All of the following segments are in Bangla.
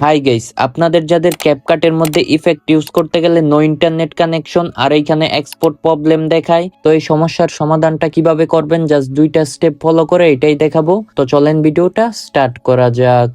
হাই গাইস, আপনাদের যাদের ক্যাপকাটের মধ্যে ইফেক্ট ইউজ করতে গেলে নো ইন্টারনেট কানেকশন আর এইখানে এক্সপোর্ট প্রবলেম দেখায়, তো এই সমস্যার সমাধানটা কিভাবে করবেন জাস্ট দুইটা স্টেপ ফলো করে এটাই দেখাবো। তো চলেন ভিডিওটা স্টার্ট করা যাক।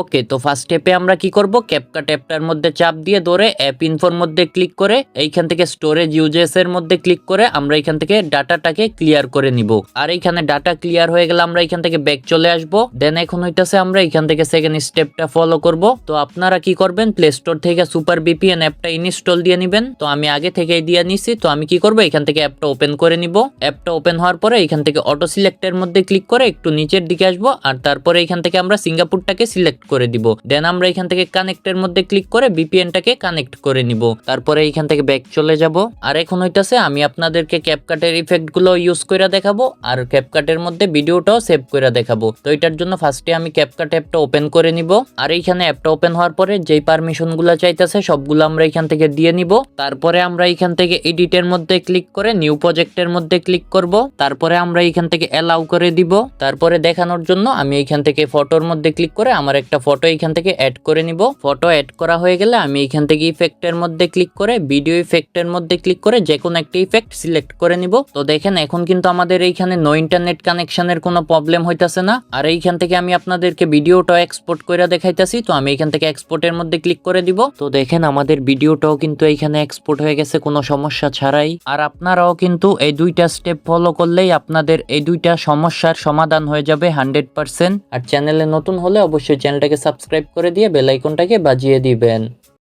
ওকে, তো ফার্স্ট স্টেপে আমরা কি করব, ক্যাপকাট অ্যাপটার মধ্যে চাপ দিয়ে ধরে অ্যাপ ইনফোর মধ্যে ক্লিক করে এইখান থেকে স্টোরেজ ইউজেস এর মধ্যে ক্লিক করে আমরা এখান থেকে ডাটাটাকে ক্লিয়ার করে নিব। আর এইখানে ডাটা ক্লিয়ার হয়ে গেলে আমরা এখান থেকে ব্যাক চলে আসব। দেন এখন হইতাছে আমরা এখান থেকে সেকেন্ড স্টেপটা ফলো করব। তো আপনারা কি করবেন, প্লে স্টোর থেকে সুপার ভিপিএন অ্যাপটা ইনস্টল দিয়ে নেবেন। তো আমি আগে থেকেই দিয়ে নিছি। তো আমি কি করব, এখান থেকে অ্যাপটা ওপেন করে নিব। অ্যাপটা ওপেন হওয়ার পরে এখান থেকে অটো সিলেক্টের মধ্যে ক্লিক করে একটু নিচের দিকে আসবো আর তারপরে এখান থেকে আমরা সিঙ্গাপুরটাকে সিলেক্ট করে দিব। দেন আমরা এখান থেকে কানেক্টের মধ্যে ক্লিক করে ভিপিএনটাকে কানেক্ট করে নিব। তারপরে এখান থেকে ব্যাক চলে যাব। আর এখন হইতাছে আমি আপনাদেরকে ক্যাপকাটের ইফেক্ট গুলো ইউজ করে দেখাবো আর ক্যাপকাটের মধ্যে ভিডিওটাও সেভ করে দেখাবো। তো এটার জন্য ফার্স্টে আমি ক্যাপকাট অ্যাপটা ওপেন করে নিব। আর এইখানে অ্যাপটা ওপেন হওয়ার পরে যেই পারমিশন গুলো চাইতেছে সবগুলো আমরা এখান থেকে দিয়ে নিব। তারপরে আমরা এখান থেকে এডিটের মধ্যে ক্লিক করে নিউ প্রজেক্টের মধ্যে ক্লিক করব। তারপরে আমরা এখান থেকে অ্যালাউ করে দিব। তারপরে দেখানোর জন্য আমি এখান থেকে ফটোর মধ্যে ক্লিক করে আমার একটা ফটো এখান থেকে অ্যাড করে নিব। ফটো অ্যাড করা হয়ে গেলে আমি এখান থেকে ইফেক্টের মধ্যে ক্লিক করে ভিডিও ইফেক্টের মধ্যে ক্লিক করে যে কোনো একটা ইফেক্ট সিলেক্ট করে নিব। তো দেখেন এখন কিন্তু আমাদের এইখানে নো ইন্টারনেট কানেকশনের কোনো প্রবলেম হইতাছে না। আর এইখান থেকে আমি আপনাদেরকে ভিডিওটাও এক্সপোর্ট করে দেখাইতাছি। তো আমি এখান থেকে এক্সপোর্টের মধ্যে ক্লিক করে দিব। তো দেখেন আমাদের ভিডিওটাও কিন্তু এইখানে এক্সপোর্ট হয়ে গেছে কোনো সমস্যা ছাড়াই। আর আপনারাও কিন্তু এই দুইটা স্টেপ ফলো করলেই আপনাদের এই দুইটা সমস্যার সমাধান হয়ে যাবে 100%। আর চ্যানেলে নতুন হলে অবশ্যই চ্যানেলটাকে সাবস্ক্রাইব করে দিয়ে বেল আইকনটাকে বাজিয়ে দিবেন।